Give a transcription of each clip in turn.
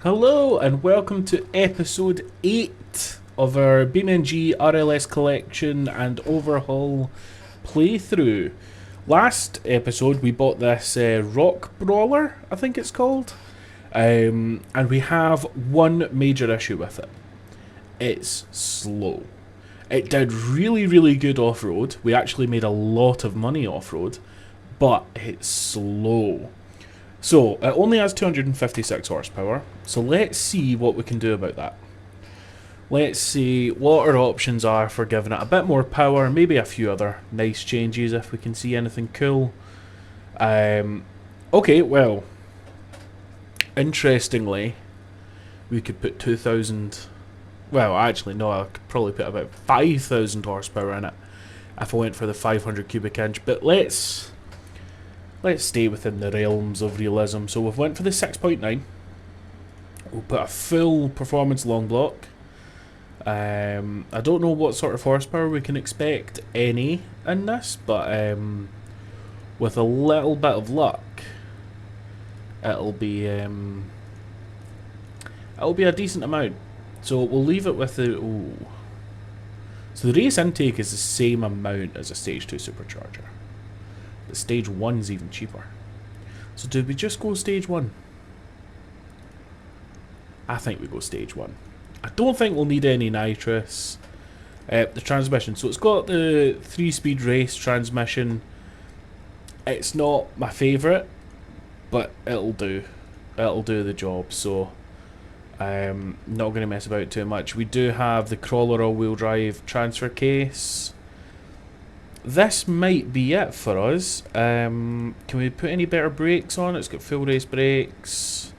Hello and welcome to episode 8 of our beamng RLS collection and overhaul playthrough. Last episode we bought this rock brawler, I think it's called, and we have one major issue with it. It's slow. It did really good off-road. We actually made a lot of money off-road, but it's slow. So, it only has 256 horsepower, so let's see what we can do about that. Let's see what our options are for giving it a bit more power, maybe a few other nice changes if we can see anything cool. Okay, well, interestingly, we could put 2,000, well actually no, I could probably put about 5,000 horsepower in it if I went for the 500 cubic inch, but let's stay within the realms of realism. So we've went for the 6.9. We'll put a full performance long block. I don't know what sort of horsepower we can expect any in this, but with a little bit of luck, it'll be a decent amount. So we'll leave it with the. Ooh. So the race intake is the same amount as a stage 2 supercharger. The stage 1's even cheaper. So did we just go stage 1? I think we go stage 1. I don't think we'll need any nitrous. The transmission. So it's got the 3-speed race transmission. It's not my favourite, but it'll do. It'll do the job. So I'm not going to mess about too much. We do have the crawler all-wheel drive transfer case. This might be it for us. Can we put any better brakes on? It's got full race brakes.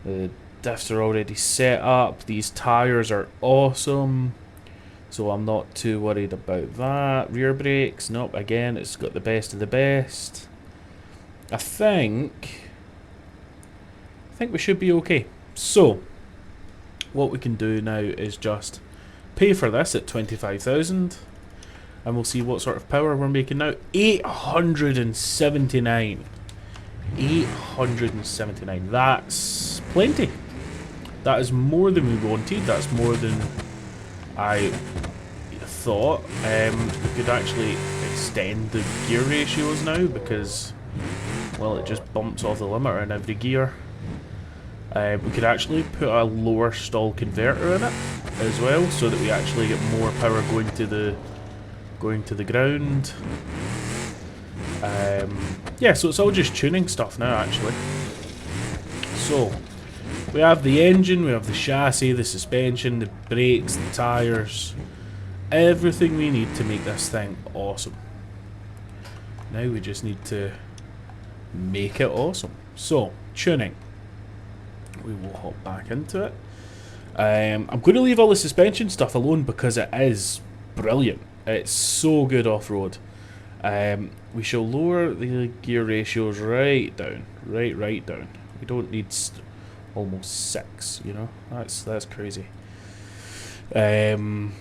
The diffs are already set up. These tyres are awesome, so I'm not too worried about that. Rear brakes, nope, again, it's got the best of the best. I think we should be okay. So, what we can do now is just pay for this at 25,000. And we'll see what sort of power we're making now. 879. 879. That's plenty. That is more than we wanted. That's more than I thought. We could actually extend the gear ratios now because, well, it just bumps off the limiter in every gear. We could actually put a lower stall converter in it as well, so that we actually get more power going to the ground. Yeah, so it's all just tuning stuff now actually. So we have the engine, we have the chassis, the suspension, the brakes, the tyres, everything we need to make this thing awesome. Now we just need to make it awesome. So tuning, we will hop back into it. I'm going to leave all the suspension stuff alone because it is brilliant. It's so good off-road. We shall lower the gear ratios right down. Right down. We don't need almost 6, you know? That's crazy. RPM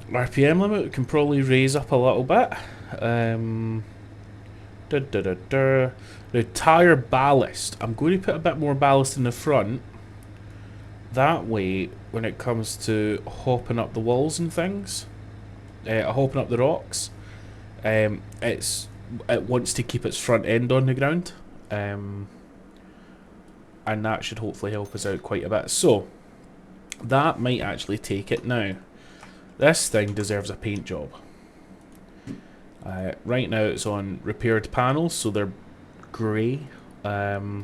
limit we can probably raise up a little bit. The tyre ballast. I'm going to put a bit more ballast in the front. That way, when it comes to hopping up the walls and things, hopping up the rocks, it wants to keep its front end on the ground, and that should hopefully help us out quite a bit. So that might actually take it now. This thing deserves a paint job. Right now it's on repaired panels, so they're grey. That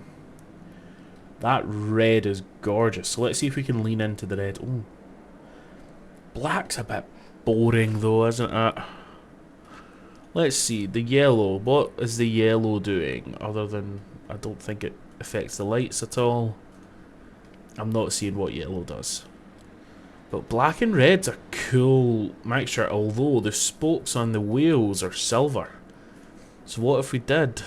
red is gorgeous, so let's see if we can lean into the red. Ooh. Black's a bit boring though, isn't it? Let's see, the yellow. What is the yellow doing? Other than, I don't think it affects the lights at all. I'm not seeing what yellow does. But black and red's a cool mixture, although the spokes on the wheels are silver. So what if we did?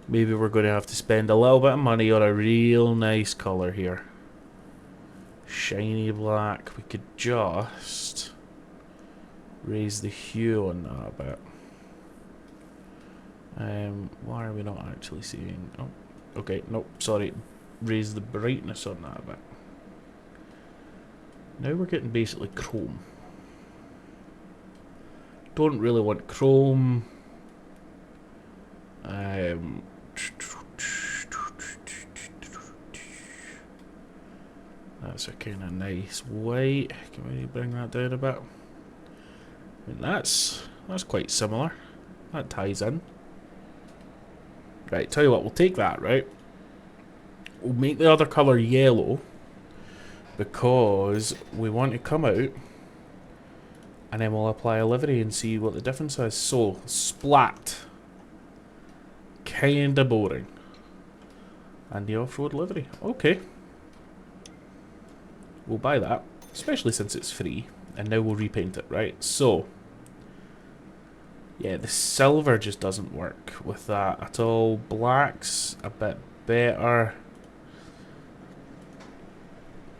Maybe we're going to have to spend a little bit of money on a real nice colour here. Shiny black. We could just raise the hue on that a bit. Why are we not actually seeing? Oh, okay, nope, sorry. Raise the brightness on that a bit. Now we're getting basically chrome. Don't really want chrome. That's a kind of nice white. Can we bring that down a bit? I mean, that's quite similar. That ties in. Right, tell you what, we'll take that, right? We'll make the other colour yellow because we want to come out and then we'll apply a livery and see what the difference is. So, splat. Kinda boring. And the off-road livery. Okay. We'll buy that, especially since it's free. And now we'll repaint it, right? So, yeah, the silver just doesn't work with that at all. Black's a bit better.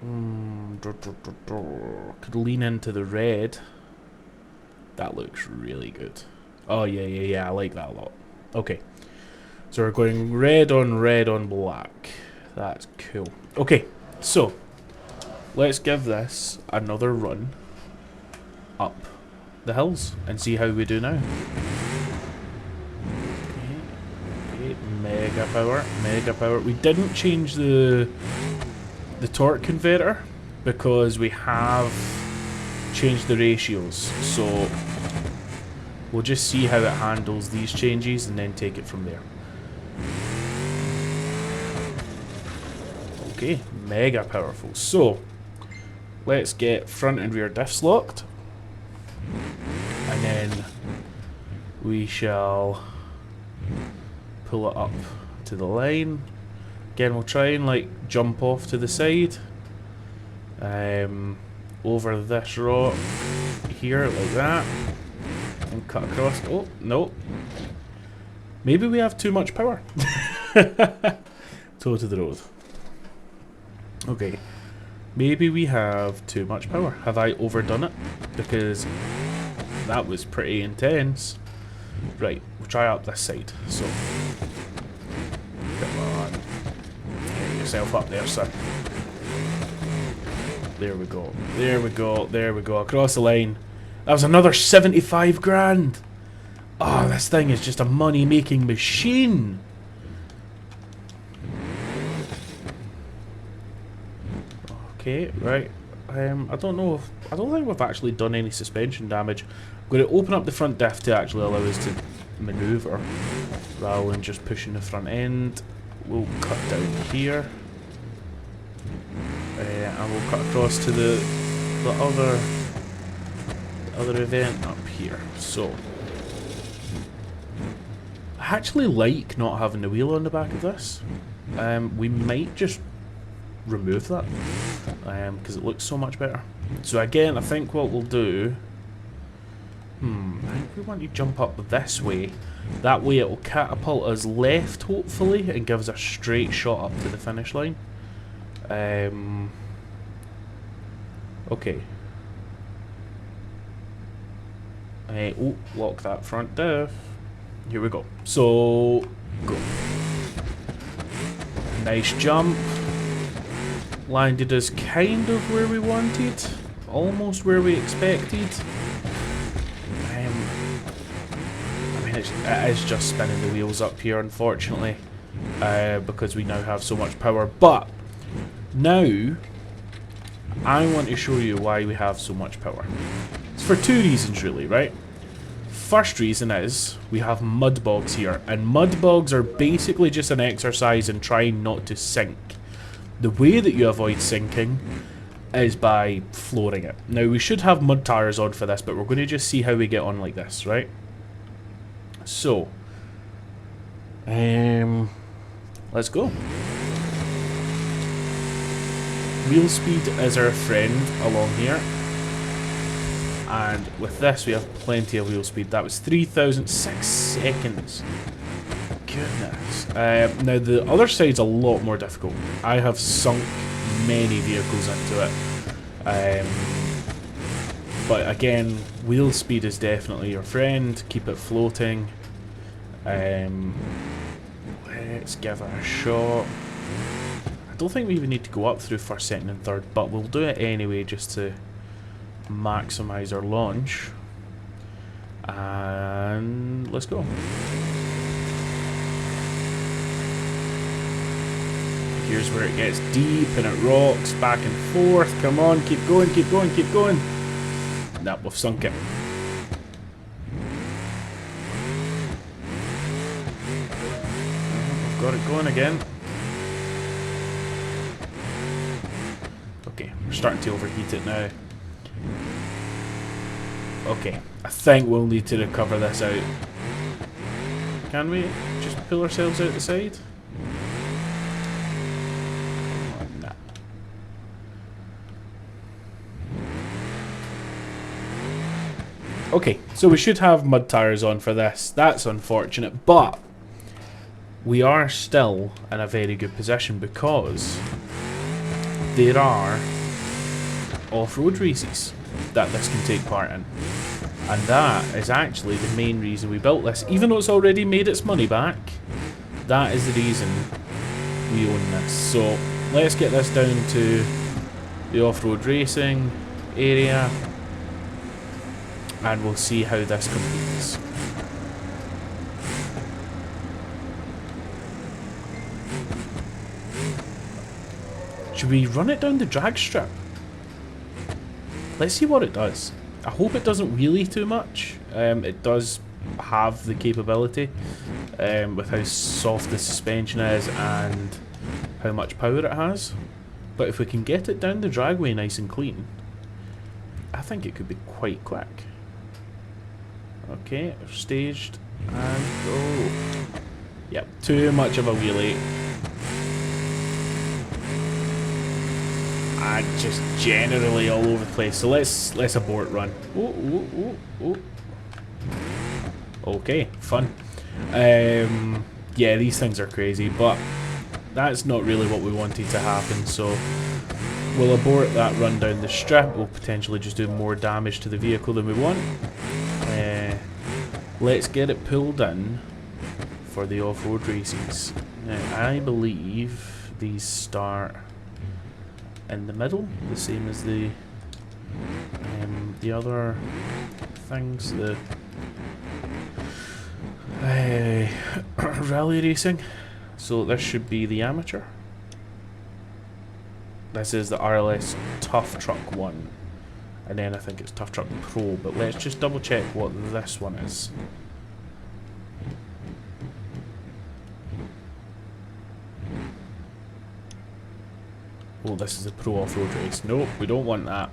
Could lean into the red. That looks really good. Oh, yeah, I like that a lot. Okay. So we're going red on black. That's cool. Okay, so let's give this another run up the hills and see how we do now. Okay, mega power. We didn't change the torque converter because we have changed the ratios, so we'll just see how it handles these changes and then take it from there. Okay, mega powerful. So let's get front and rear diffs locked, and then we shall pull it up to the line. Again, we'll try and like jump off to the side, over this rock here like that, and cut across. Oh no, maybe we have too much power. Toe to the road. Okay, maybe we have too much power. Have I overdone it? Because that was pretty intense. Right, we'll try up this side. So, come on, get yourself up there, son. There we go. There we go. Across the line. That was another 75 grand. Oh, this thing is just a money-making machine. Okay, right. I don't know if... I don't think we've actually done any suspension damage. I'm going to open up the front diff to actually allow us to manoeuvre rather than just pushing the front end. We'll cut down here. And we'll cut across to the other event up here. So, I actually like not having the wheel on the back of this. We might just remove that because it looks so much better. So again, I think what we'll do, I think we want to jump up this way. That way it will catapult us left, hopefully, and give us a straight shot up to the finish line. Okay. Oh, lock that front diff. Here we go. So, go. Nice jump. Landed us kind of where we wanted. Almost where we expected. I mean, it is just spinning the wheels up here, unfortunately. Because we now have so much power. But, now, I want to show you why we have so much power. It's for two reasons, really, right? First reason is we have mud bogs here, and mud bogs are basically just an exercise in trying not to sink. The way that you avoid sinking is by flooring it. Now, we should have mud tires on for this, but we're going to just see how we get on like this, right? So, let's go. Wheel speed is our friend along here. And with this, we have plenty of wheel speed. That was 3,006 seconds. Goodness. Now, the other side's a lot more difficult. I have sunk many vehicles into it. But again, wheel speed is definitely your friend. Keep it floating. Let's give it a shot. I don't think we even need to go up through first, second and third, but we'll do it anyway just to maximise our launch. And let's go. Here's where it gets deep and it rocks back and forth. Come on, keep going, keep going, keep going. Nah, we've sunk it. We've got it going again. Okay, we're starting to overheat it now. Okay, I think we'll need to recover this out. Can we just pull ourselves out the side? Nah. Okay, so we should have mud tires on for this. That's unfortunate, but we are still in a very good position because there are off-road races that this can take part in. And that is actually the main reason we built this. Even though it's already made its money back, that is the reason we own this. So let's get this down to the off-road racing area and we'll see how this competes. Should we run it down the drag strip? Let's see what it does. I hope it doesn't wheelie too much. It does have the capability with how soft the suspension is and how much power it has. But if we can get it down the dragway nice and clean, I think it could be quite quick. Okay, staged and go. Yep, too much of a wheelie. And just generally all over the place. So let's abort run. Okay, fun. Yeah, these things are crazy, but that's not really what we wanted to happen. So we'll abort that run down the strip. We'll potentially just do more damage to the vehicle than we want. Let's get it pulled in for the off-road races. Now, I believe these start in the middle, the same as the other things, the rally racing. So this should be the amateur. This is the RLS Tuff Truck one, and then I think it's Tuff Truck Pro, but let's just double check what this one is. Oh, this is a pro off-road race. Nope, we don't want that.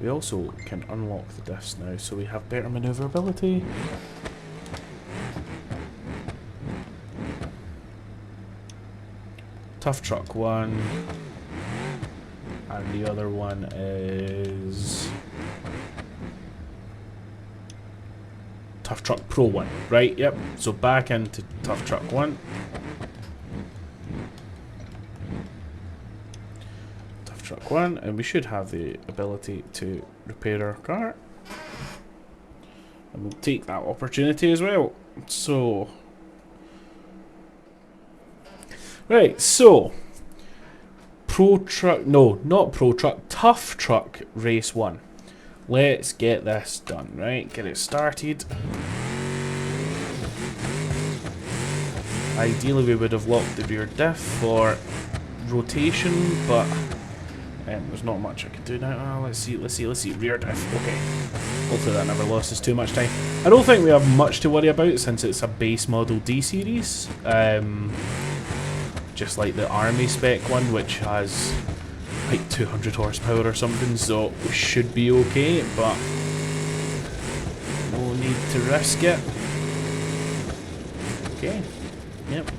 We also can unlock the diffs now, so we have better maneuverability. Tuff Truck 1. And the other one is Tuff Truck Pro 1. Right, yep. So back into Tuff Truck 1. Truck 1, and we should have the ability to repair our car, and we'll take that opportunity as well. So right, so Pro Truck, no, not Pro Truck, Tuff Truck Race 1. Let's get this done, right? Get it started. Ideally we would have locked the rear diff for rotation, but there's not much I can do now. Let's see. Rear diff. Okay. Hopefully that never lost us too much time. I don't think we have much to worry about since it's a base model D series. Just like the army spec one, which has like 200 horsepower or something, so we should be okay, but no need to risk it. Okay. Yep.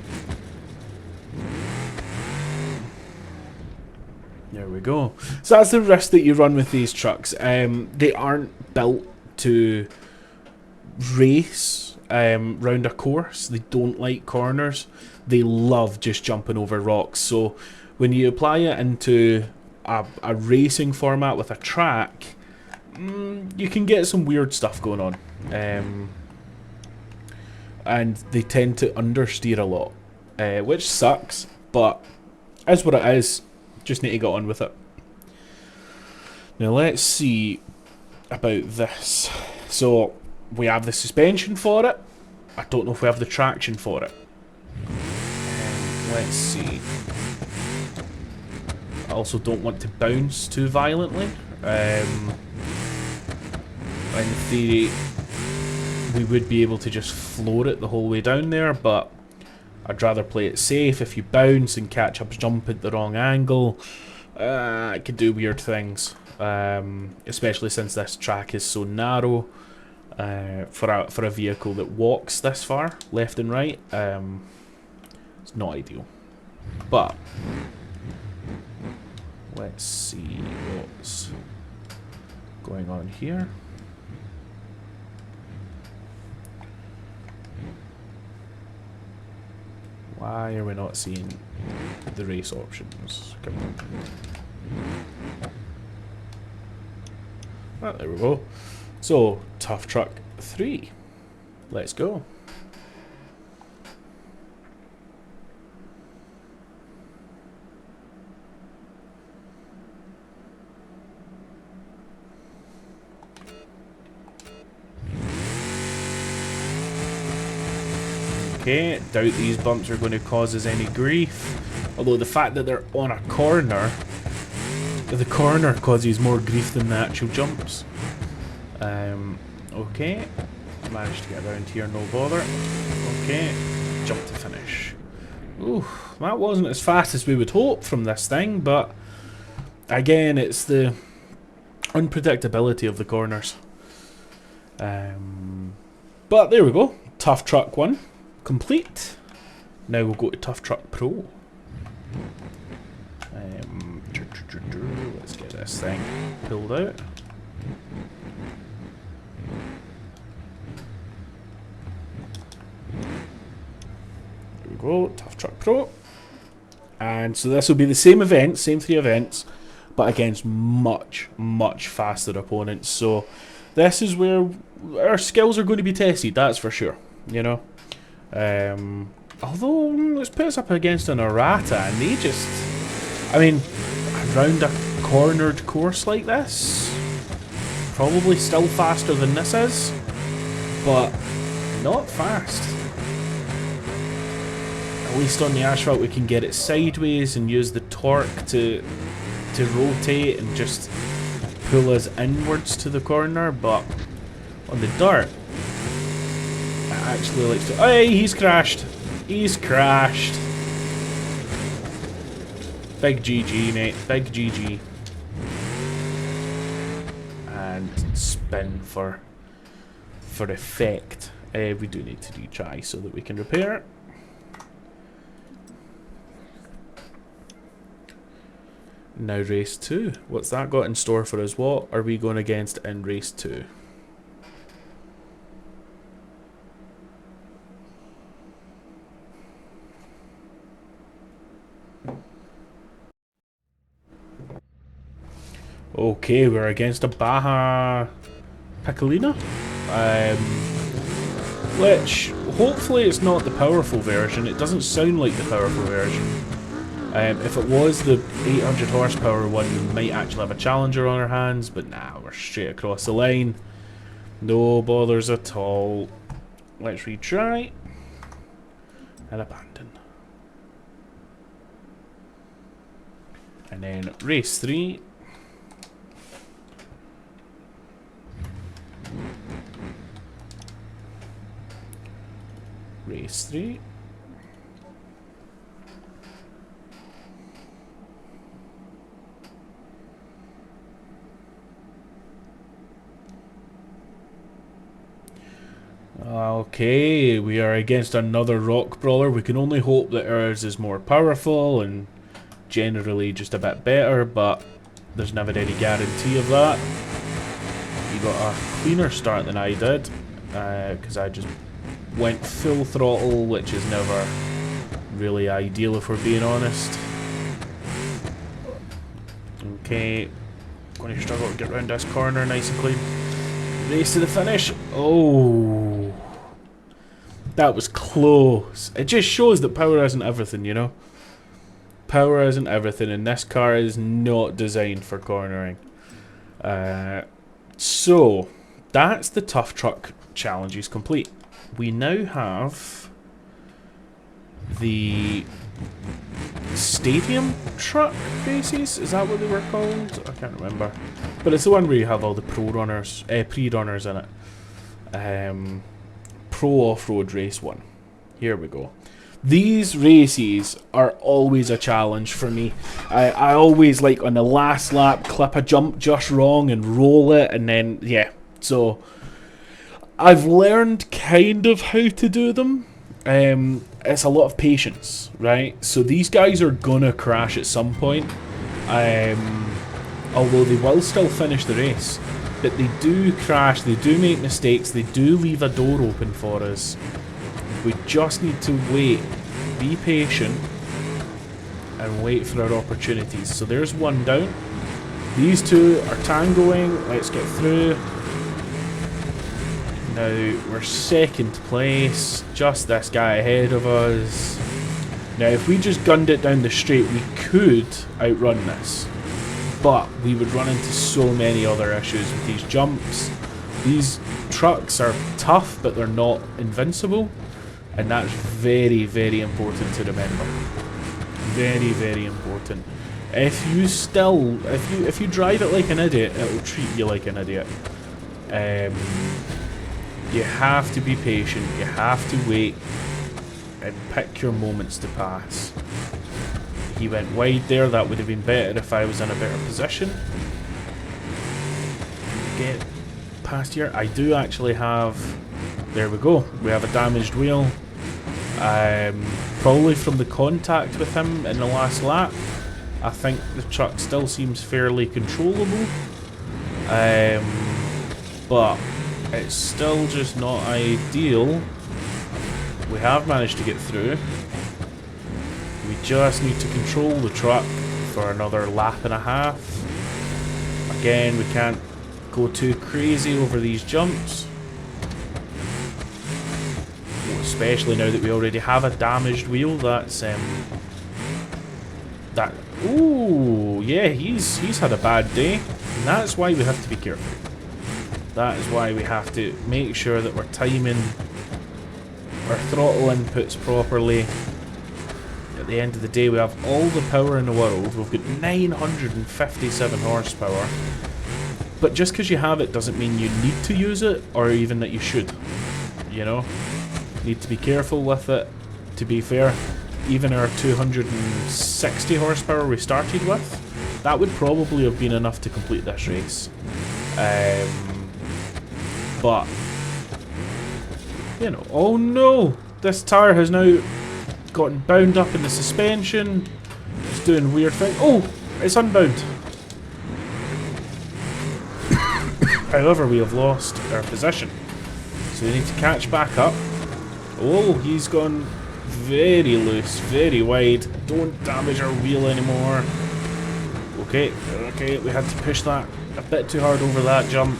There we go. So that's the risk that you run with these trucks. They aren't built to race round a course. They don't like corners. They love just jumping over rocks. So when you apply it into a racing format with a track, you can get some weird stuff going on. and they tend to understeer a lot, which sucks, but is what it is. Just need to get on with it. Now let's see about this. So we have the suspension for it. I don't know if we have the traction for it. Let's see. I also don't want to bounce too violently. In theory, we would be able to just floor it the whole way down there, but I'd rather play it safe. If you bounce and catch up jump at the wrong angle, it could do weird things. Especially since this track is so narrow for a vehicle that walks this far, left and right. It's not ideal. But let's see what's going on here. Why are we not seeing the race options? Come on. Ah, there we go. So, Tuff Truck 3. Let's go. Okay, doubt these bumps are going to cause us any grief. Although the fact that they're on a corner, the corner causes more grief than the actual jumps. Okay, managed to get around here, no bother. Okay, jump to finish. Ooh, that wasn't as fast as we would hope from this thing, but again, it's the unpredictability of the corners. But there we go, Tuff Truck 1. Complete. Now we'll go to Tuff Truck Pro. Let's get this thing pulled out. There we go, Tuff Truck Pro. And so this will be the same event, same 3 events, but against much, much faster opponents. So this is where our skills are going to be tested, that's for sure, you know. Although, let's put us up against an errata, and they just, I mean, around a cornered course like this, probably still faster than this is, but not fast. At least on the asphalt we can get it sideways and use the torque to rotate and just pull us inwards to the corner, but on the dirt, actually likes to. Hey, he's crashed. He's crashed. Big GG, mate. Big GG. And spin for effect. We do need to retry so that we can repair it. Now race 2. What's that got in store for us? What are we going against in race 2? Okay, we're against a Baja Piccolina, which hopefully it's not the powerful version. It doesn't sound like the powerful version. If it was the 800 horsepower one, we might actually have a challenger on our hands, but nah, we're straight across the line. No bothers at all. Let's retry and abandon. And then race 3. Race 3. Okay, we are against another rock brawler. We can only hope that ours is more powerful and generally just a bit better, but there's never any guarantee of that. You got a cleaner start than I did, because I just went full throttle, which is never really ideal if we're being honest. Okay, going to struggle to get around this corner nice and clean. Race to the finish. Oh, That was close. It just shows that power isn't everything, you know? Power isn't everything, and this car is not designed for cornering. So, that's the Tuff Truck challenges complete. We now have the Stadium Truck races. Is that what they were called? I can't remember. But it's the one where you have all the pre-runners in it. Pro Off-Road Race 1. Here we go. These races are always a challenge for me. I always, like, on the last lap, clip a jump just wrong and roll it, and then, yeah. So, I've learned kind of how to do them. It's a lot of patience, right? So these guys are gonna crash at some point. Although they will still finish the race. But they do crash, they do make mistakes, they do leave a door open for us. We just need to wait, be patient, and wait for our opportunities. So there's one down. These two are tangoing. Let's get through. Now we're second place. Just this guy ahead of us. Now if we just gunned it down the straight, we could outrun this. But we would run into so many other issues with these jumps. These trucks are tough, but they're not invincible. And that's very, very important to remember. Very, very important. If you drive it like an idiot, it'll treat you like an idiot. You have to be patient. You have to wait and pick your moments to pass. He went wide there. That would have been better if I was in a better position. Get past here. I do actually have... There we go. We have a damaged wheel. Probably from the contact with him in the last lap. I think the truck still seems fairly controllable. But it's still just not ideal. We have managed to get through. We just need to control the truck for another lap and a half. Again, we can't go too crazy over these jumps. Especially now that we already have a damaged wheel. That's ooh, yeah, he's had a bad day. And that's why we have to be careful. That is why we have to make sure that we're timing our throttle inputs properly. At the end of the day, we have all the power in the world. We've got 957 horsepower. But just because you have it doesn't mean you need to use it, or even that you should. You know? Need to be careful with it. To be fair, even our 260 horsepower we started with, that would probably have been enough to complete this race. But, you know, oh no! This tyre has now gotten bound up in the suspension. It's doing weird things. Oh! It's unbound. However, we have lost our position. So we need to catch back up. Oh, he's gone very loose, very wide. Don't damage our wheel anymore. Okay, we had to push that a bit too hard over that jump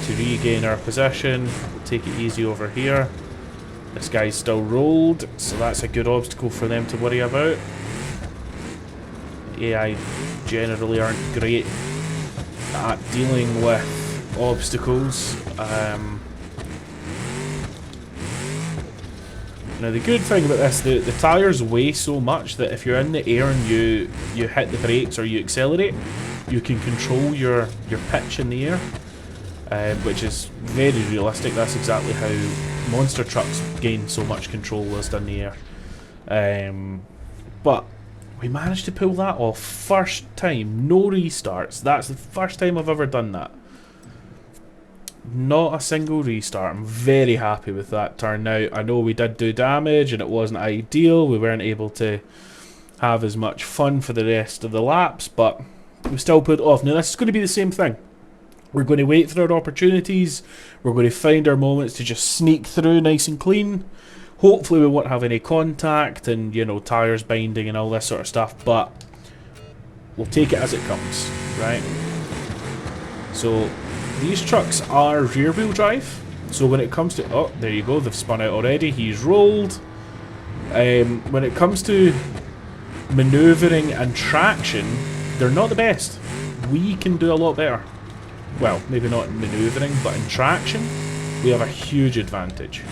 to regain our position. We'll take it easy over here. This guy's still rolled, so that's a good obstacle for them to worry about. AI generally aren't great at dealing with obstacles. Now the good thing about this, the tyres weigh so much that if you're in the air and you hit the brakes or you accelerate, you can control your pitch in the air, which is very realistic. That's exactly how monster trucks gain so much control whilst in the air. But we managed to pull that off first time, no restarts. That's the first time I've ever done that. Not a single restart. I'm very happy with that turnout. I know we did do damage and it wasn't ideal. We weren't able to have as much fun for the rest of the laps, but we still put it off. Now this is going to be the same thing. We're going to wait for our opportunities. We're going to find our moments to just sneak through nice and clean. Hopefully we won't have any contact and, you know, tyres binding and all this sort of stuff, but we'll take it as it comes, right? So these trucks are rear-wheel drive. So when it comes to... Oh, there you go. They've spun out already. He's rolled. When it comes to manoeuvring and traction, they're not the best. We can do a lot better. Well, maybe not in manoeuvring, but in traction, we have a huge advantage.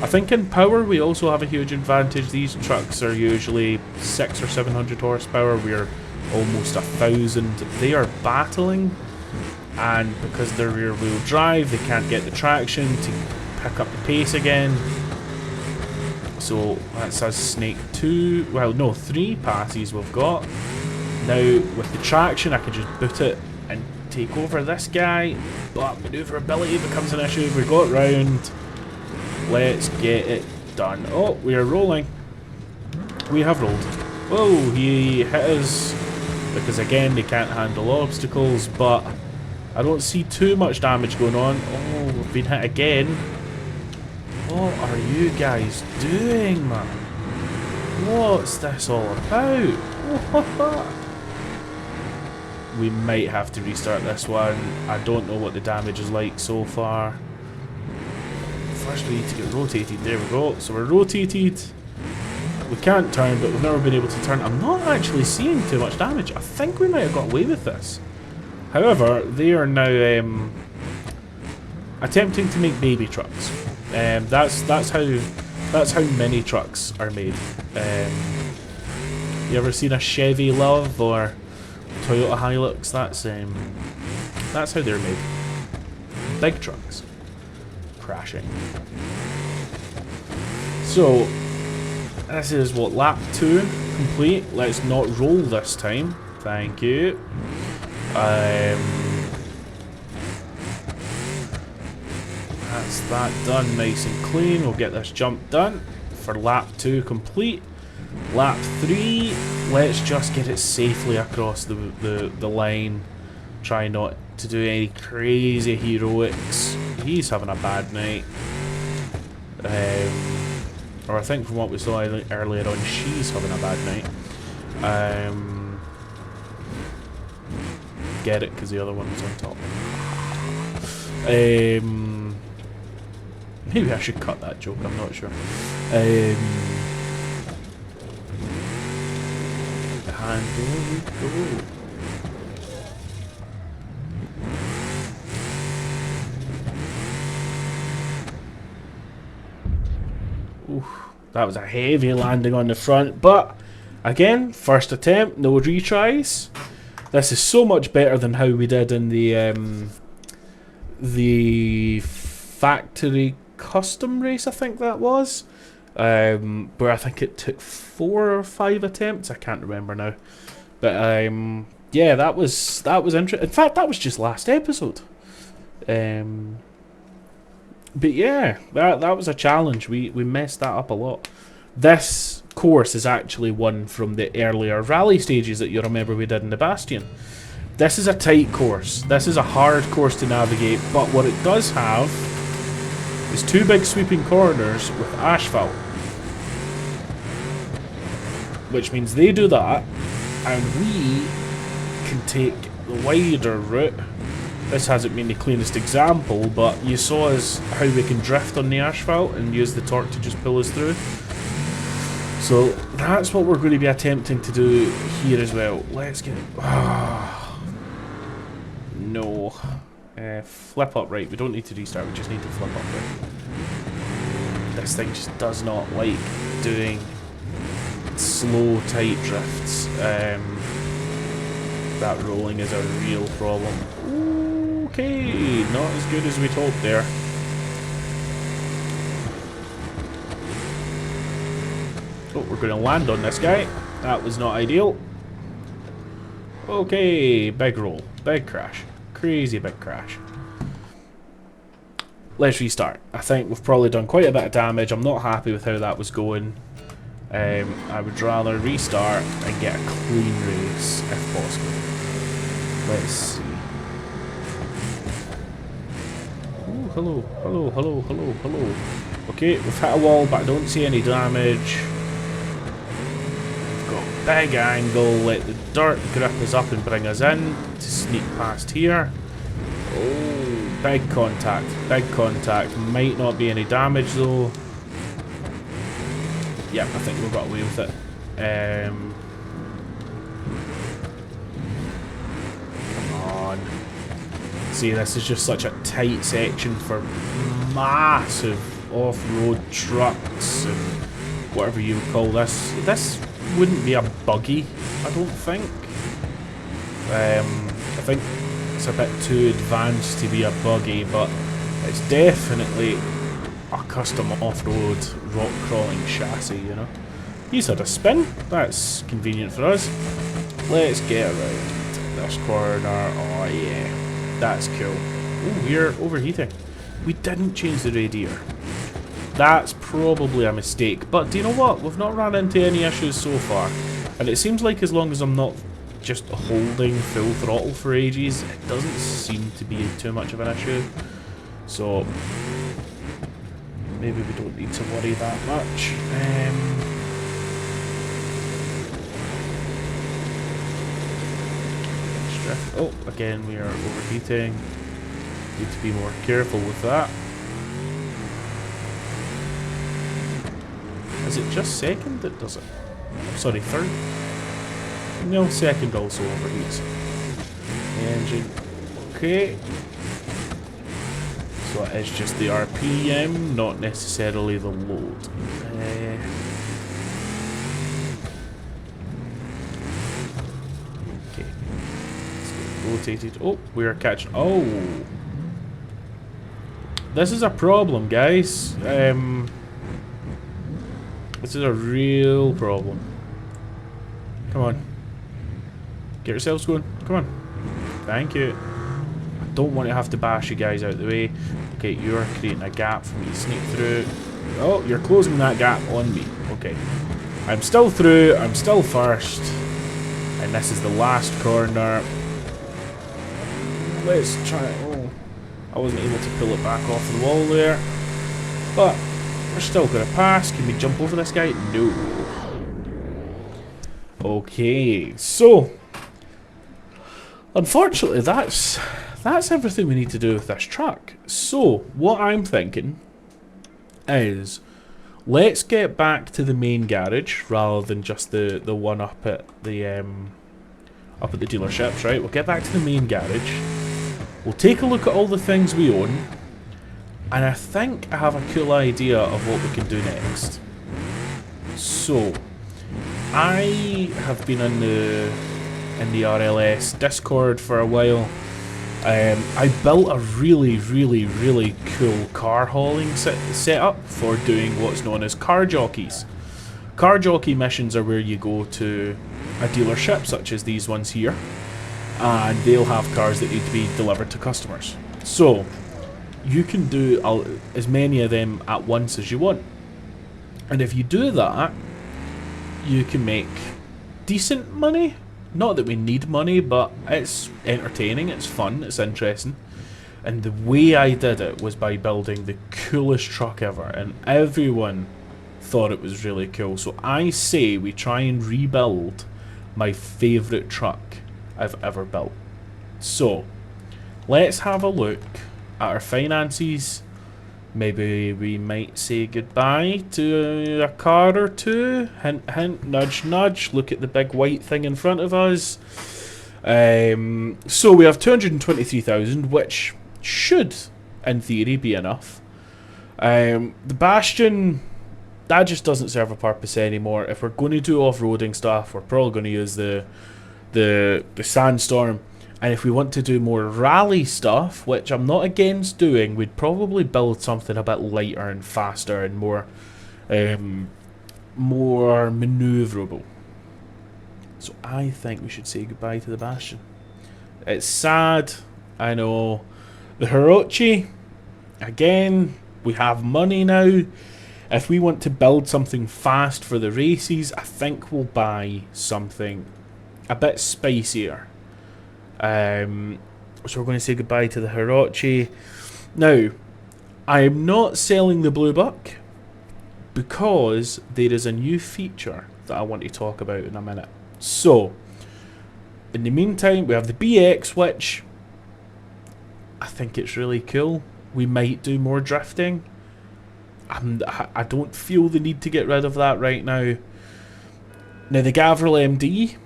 I think in power we also have a huge advantage. These trucks are usually 600 or 700 horsepower. We're almost 1,000. They are battling, and because they're rear wheel drive, they can't get the traction to pick up the pace again. So that's us snake 2, well no, 3 passes we've got. Now with the traction I can just boot it and take over this guy, but manoeuvrability becomes an issue. We got round. Let's get it done. Oh, we are rolling. We have rolled. Whoa, he hit us because again they can't handle obstacles, but I don't see too much damage going on. Oh, we've been hit again. What are you guys doing, man? What's this all about? We might have to restart this one. I don't know what the damage is like so far. First we need to get rotated. There we go. So we're rotated. We can't turn, but we've never been able to turn. I'm not actually seeing too much damage. I think we might have got away with this. However, they are now attempting to make baby trucks. That's how mini trucks are made. You ever seen a Chevy Love or Toyota Hilux? That's how they're made. Big trucks. Crashing. So this is what, lap 2 complete. Let's not roll this time. Thank you. That's that done nice and clean. We'll get this jump done for lap 2 complete. Lap 3, let's just get it safely across the line. Try not to do any crazy heroics. He's having a bad night. Or I think from what we saw earlier on, she's having a bad night. Get it, because the other one was on top. Maybe I should cut that joke, I'm not sure. And there we go. Oof, that was a heavy landing on the front, but again, first attempt, no retries. This is so much better than how we did in the factory custom race, I think that was, where I think it took 4 or 5 attempts. I can't remember now, but yeah, that was interesting. In fact, that was just last episode. But yeah, that was a challenge. We messed that up a lot. This course is actually one from the earlier rally stages that you remember we did in the Bastion. This is a tight course. This is a hard course to navigate, but what it does have is 2 big sweeping corners with asphalt, which means they do that, and we can take the wider route. This hasn't been the cleanest example, but you saw how we can drift on the asphalt and use the torque to just pull us through. So that's what we're going to be attempting to do here as well. Let's get... no. Flip upright. We don't need to restart, we just need to flip upright. This thing just does not like doing slow, tight drifts. That rolling is a real problem. Okay, not as good as we'd hoped there. Oh, we're going to land on this guy. That was not ideal. Okay, big roll, big crash. Crazy big crash. Let's restart. I think we've probably done quite a bit of damage. I'm not happy with how that was going. I would rather restart and get a clean race if possible. Let's see. Ooh, hello, hello, hello, hello, hello. Okay, we've hit a wall, but I don't see any damage. We've got big angle. Let the dirt grip us up and bring us in to sneak past here. Oh Big contact. Big contact. Might not be any damage though. Yep, I think we got away with it. Come on. See, this is just such a tight section for massive off-road trucks and whatever you would call this. This wouldn't be a buggy, I don't think. I think it's a bit too advanced to be a buggy, but it's definitely a custom off-road rock crawling chassis, you know. He's had a spin, that's convenient for us. Let's get around this corner. Oh yeah, that's cool. Oh, we're overheating. We didn't change the radiator. That's probably a mistake, but do you know what? We've not run into any issues so far. And it seems like as long as I'm not just holding full throttle for ages, it doesn't seem to be too much of an issue. So maybe we don't need to worry that much. Oh, again we are overheating. Need to be more careful with that. Is it just second that does it? Sorry, third? No, second also overheats. Engine. Okay. So it is just the RPM, not necessarily the load. Okay. Let's get rotated. Oh, we are catching. Oh! This is a problem, guys. This is a real problem. Come on. Get yourselves going. Come on. Thank you. I don't want to have to bash you guys out of the way. Okay, you're creating a gap for me to sneak through. Oh, you're closing that gap on me. Okay. I'm still through. I'm still first. And this is the last corner. Let's try it. Oh, I wasn't able to pull it back off the wall there. But we're still going to pass. Can we jump over this guy? No. Okay, so unfortunately that's everything we need to do with this truck. So what I'm thinking is let's get back to the main garage rather than just the one up at the dealerships, right? We'll get back to the main garage. We'll take a look at all the things we own. And I think I have a cool idea of what we can do next. So, I have been in the RLS Discord for a while. I built a really cool car hauling setup for doing what's known as car jockeys. Car jockey missions are where you go to a dealership, such as these ones here, and they'll have cars that need to be delivered to customers. So, you can do as many of them at once as you want. And if you do that, you can make decent money. Not that we need money, but it's entertaining, it's fun, it's interesting. And the way I did it was by building the coolest truck ever, and everyone thought it was really cool. So I say we try and rebuild my favourite truck I've ever built. So, let's have a look at our finances. Maybe we might say goodbye to a car or two. Hint, hint, nudge, nudge. Look at the big white thing in front of us. So we have 223,000, which should, in theory, be enough. The Bastion, that just doesn't serve a purpose anymore. If we're going to do off-roading stuff, we're probably going to use the Sandstorm. And if we want to do more rally stuff, which I'm not against doing, we'd probably build something a bit lighter and faster and more manoeuvrable. So I think we should say goodbye to the Bastion. It's sad, I know. The Hirochi, again, we have money now. If we want to build something fast for the races, I think we'll buy something a bit spicier. So we're going to say goodbye to the Hirochi. Now, I am not selling the Blue Buck because there is a new feature that I want to talk about in a minute. So, in the meantime, we have the BX, which I think it's really cool. We might do more drifting. I don't feel the need to get rid of that right now. Now the Gavril MD,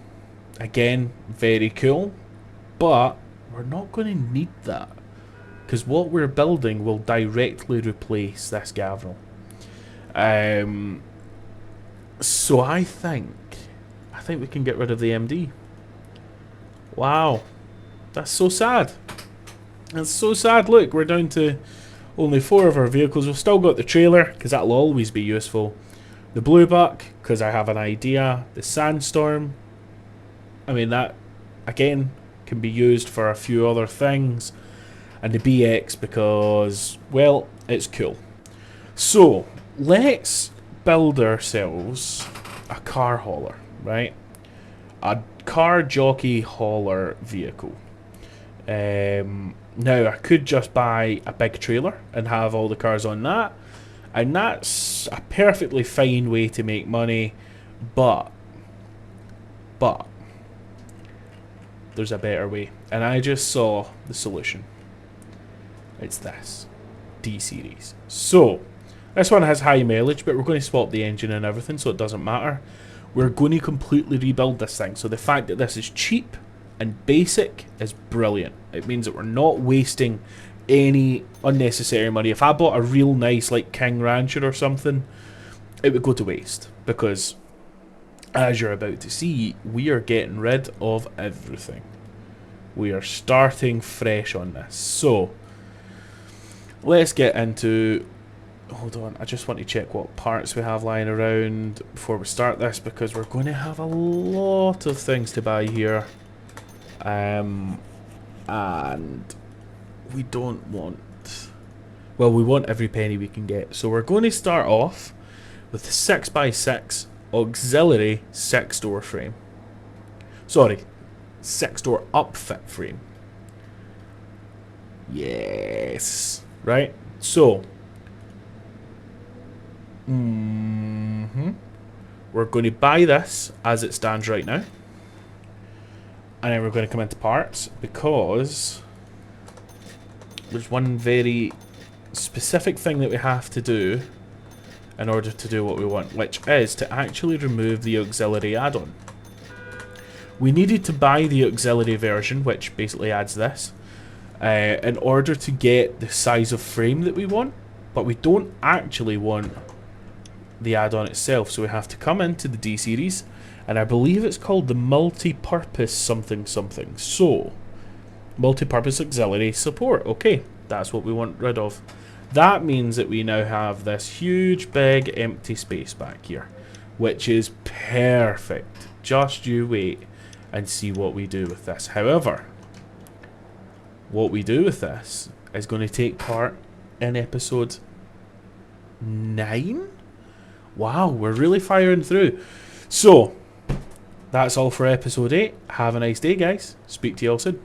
again, very cool, but we're not going to need that because what we're building will directly replace this Gavril. So I think we can get rid of the MD. Wow, that's so sad. That's so sad. Look, we're down to only 4 of our vehicles. We've still got the trailer because that'll always be useful. The Blue Buck because I have an idea. The Sandstorm, I mean, that again can be used for a few other things. And the BX because, well, it's cool. So let's build ourselves a car hauler, right? A car jockey hauler vehicle. Now I could just buy a big trailer and have all the cars on that, and that's a perfectly fine way to make money, but there's a better way, and I just saw the solution. It's this D-Series. So this one has high mileage, but we're going to swap the engine and everything, so it doesn't matter. We're going to completely rebuild this thing, so the fact that this is cheap and basic is brilliant. It means that we're not wasting any unnecessary money. If I bought a real nice like King Rancher or something, it would go to waste because, as you're about to see, we are getting rid of everything. We are starting fresh on this. So let's get into... Hold on, I just want to check what parts we have lying around before we start this because we're going to have a lot of things to buy here. And we don't want... Well, we want every penny we can get. So we're going to start off with the 6x6 auxiliary 6-door frame. Sorry, 6-door upfit frame. Yes. Right? So... we're going to buy this as it stands right now. And then we're going to come into parts because there's one very specific thing that we have to do in order to do what we want, which is to actually remove the auxiliary add-on. We needed to buy the auxiliary version, which basically adds this, in order to get the size of frame that we want, but we don't actually want the add-on itself, so we have to come into the D-Series, and I believe it's called the multi-purpose something something. So, multi-purpose auxiliary support. Okay, that's what we want rid of. That means that we now have this huge big empty space back here, which is perfect. Just you wait and see what we do with this. However, what we do with this is going to take part in episode 9. Wow, we're really firing through. So, that's all for episode 8. Have a nice day, guys. Speak to you all soon.